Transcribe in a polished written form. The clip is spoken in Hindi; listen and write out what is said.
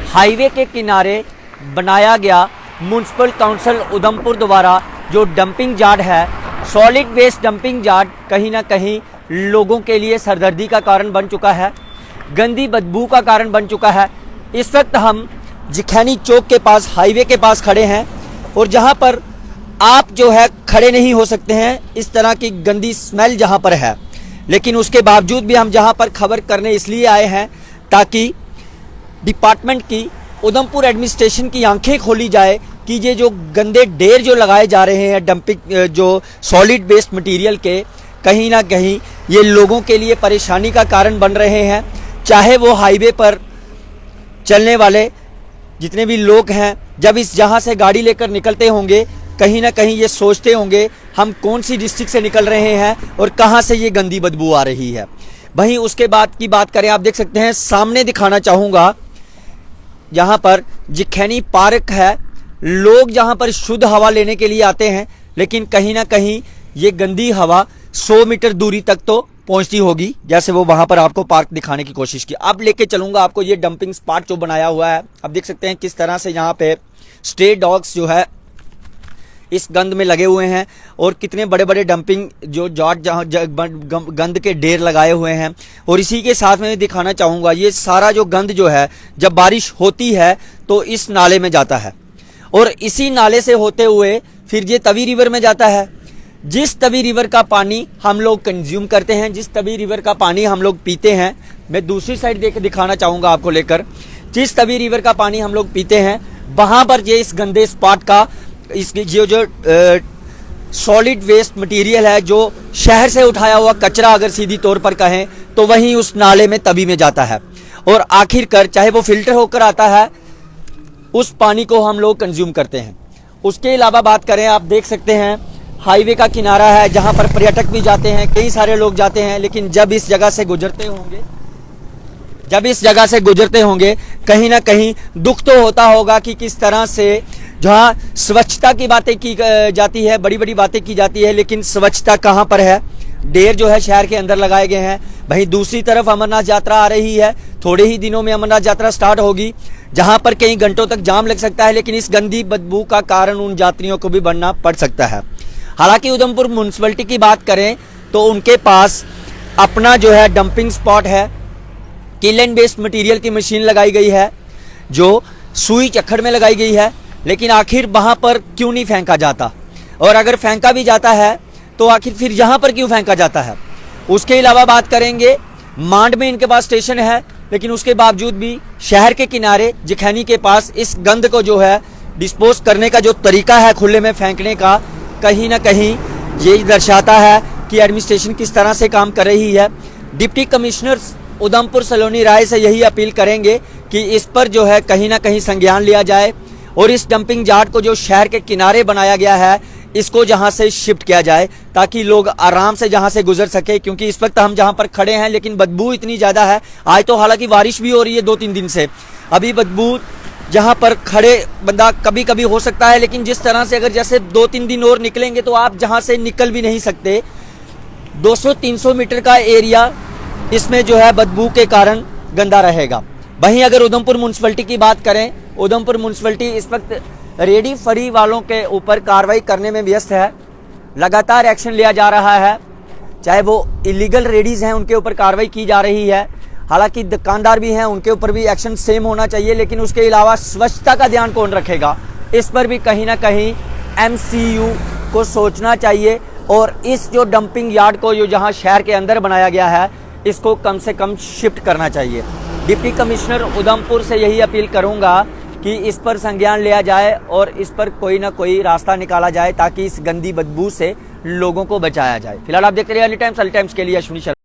हाईवे के किनारे बनाया गया म्युनिसिपल काउंसिल उधमपुर द्वारा जो डंपिंग यार्ड है, सॉलिड वेस्ट डंपिंग यार्ड, कहीं ना कहीं लोगों के लिए सरदर्दी का कारण बन चुका है, गंदी बदबू का कारण बन चुका है। इस वक्त हम जिखैनी चौक के पास, हाईवे के पास खड़े हैं और जहां पर आप जो है खड़े नहीं हो सकते हैं, इस तरह की गंदी स्मेल जहां पर है। लेकिन उसके बावजूद भी हम जहां पर खबर करने इसलिए आए हैं ताकि डिपार्टमेंट की, उधमपुर एडमिनिस्ट्रेशन की आंखें खोली जाए कि ये जो गंदे ढेर जो लगाए जा रहे हैं डंपिंग जो सॉलिड वेस्ट मटेरियल के, कहीं ना कहीं ये लोगों के लिए परेशानी का कारण बन रहे हैं। चाहे वो हाईवे पर चलने वाले जितने भी लोग हैं, जब इस जहां से गाड़ी लेकर निकलते होंगे, कहीं ना कहीं ये सोचते होंगे हम कौन सी डिस्ट्रिक्ट से निकल रहे हैं और कहां से ये गंदी बदबू आ रही है। वहीं उसके बाद की बात करें, आप देख सकते हैं सामने दिखाना चाहूँगा, यहाँ पर जिखैनी पार्क है। लोग जहाँ पर शुद्ध हवा लेने के लिए आते हैं, लेकिन कहीं ना कहीं ये गंदी हवा 100 मीटर दूरी तक तो पहुंचती होगी, जैसे वो वहां पर आपको पार्क दिखाने की कोशिश की। अब लेके चलूंगा आपको ये डंपिंग स्पॉट जो बनाया हुआ है। अब देख सकते हैं किस तरह से यहाँ पे स्ट्रे डॉग्स जो है इस गंद में लगे हुए हैं और कितने बड़े बड़े डंपिंग जो जॉट जहाँ गंद के ढेर लगाए हुए हैं। और इसी के साथ में दिखाना चाहूँगा, ये सारा जो गंद जो है जब बारिश होती है तो इस नाले में जाता है और इसी नाले से होते हुए फिर ये तवी रिवर में जाता है। जिस तवी रिवर का पानी हम लोग कंज्यूम करते हैं, जिस तवी रिवर का पानी हम लोग पीते हैं, मैं दूसरी साइड दिखाना चाहूँगा आपको लेकर, जिस तवी रिवर का पानी हम लोग पीते हैं वहाँ पर ये इस गंदे स्पॉट का इसकी जो सॉलिड वेस्ट मटेरियल है, जो शहर से उठाया हुआ कचरा अगर सीधी तौर पर कहें तो वहीं उस नाले में तभी में जाता है और आखिरकार चाहे वो फिल्टर होकर आता है, उस पानी को हम लोग कंज्यूम करते हैं। उसके अलावा बात करें, आप देख सकते हैं हाईवे का किनारा है जहां पर पर्यटक भी जाते हैं, कई सारे लोग जाते हैं, लेकिन जब इस जगह से गुजरते होंगे कहीं ना कहीं दुख तो होता होगा कि किस तरह से जहाँ स्वच्छता की बातें की जाती है, बड़ी बड़ी बातें की जाती है, लेकिन स्वच्छता कहाँ पर है। ढेर जो है शहर के अंदर लगाए गए हैं। वहीं दूसरी तरफ अमरनाथ यात्रा आ रही है, थोड़े ही दिनों में अमरनाथ यात्रा स्टार्ट होगी, जहां पर कई घंटों तक जाम लग सकता है, लेकिन इस गंदी बदबू का कारण उन यात्रियों को भी बनना पड़ सकता है। हालांकि उधमपुर म्युनिसिपैलिटी की बात करें तो उनके पास अपना जो है डंपिंग स्पॉट है, किल एंड वेस्ट मटीरियल की मशीन लगाई गई है जो सुई चक्खड़ में लगाई गई है, लेकिन आखिर वहां पर क्यों नहीं फेंका जाता, और अगर फेंका भी जाता है तो आखिर फिर यहाँ पर क्यों फेंका जाता है। उसके अलावा बात करेंगे, मांड में इनके पास स्टेशन है, लेकिन उसके बावजूद भी शहर के किनारे जिखैनी के पास इस गंद को जो है डिस्पोज करने का जो तरीका है खुले में फेंकने का, कहीं ना कहीं ये दर्शाता है कि एडमिनिस्ट्रेशन किस तरह से काम कर रही है। डिप्टी कमिश्नर उधमपुर सलोनी राय से यही अपील करेंगे कि इस पर जो है कहीं ना कहीं संज्ञान लिया जाए और इस डंपिंग यार्ड को जो शहर के किनारे बनाया गया है इसको जहां से शिफ्ट किया जाए ताकि लोग आराम से जहां से गुजर सके। क्योंकि इस वक्त हम जहां पर खड़े हैं लेकिन बदबू इतनी ज़्यादा है। आज तो हालांकि बारिश भी हो रही है 2-3 दिन से, अभी बदबू जहां पर खड़े बंदा कभी कभी हो सकता है, लेकिन जिस तरह से अगर जैसे 2-3 दिन और निकलेंगे तो आप जहां से निकल भी नहीं सकते। 200-300 मीटर का एरिया इसमें जो है बदबू के कारण गंदा रहेगा। वहीं अगर उधमपुर म्युनिसिपैलिटी की बात करें, उधमपुर म्युनिसिपैलिटी इस वक्त रेडी फड़ी वालों के ऊपर कार्रवाई करने में व्यस्त है। लगातार एक्शन लिया जा रहा है, चाहे वो इलीगल रेडीज हैं उनके ऊपर कार्रवाई की जा रही है, हालांकि दुकानदार भी हैं उनके ऊपर भी एक्शन सेम होना चाहिए। लेकिन उसके अलावा स्वच्छता का ध्यान कौन रखेगा, इस पर भी कहीं ना कहीं MCU को सोचना चाहिए और इस जो डंपिंग यार्ड को जो जहां शहर के अंदर बनाया गया है इसको कम से कम शिफ्ट करना चाहिए। डिप्टी कमिश्नर उधमपुर से यही अपील करूंगा कि इस पर संज्ञान लिया जाए और इस पर कोई ना कोई रास्ता निकाला जाए ताकि इस गंदी बदबू से लोगों को बचाया जाए। फिलहाल आप देखते रहिए अर्ली टाइम्स के लिए अश्विनी शर्मा।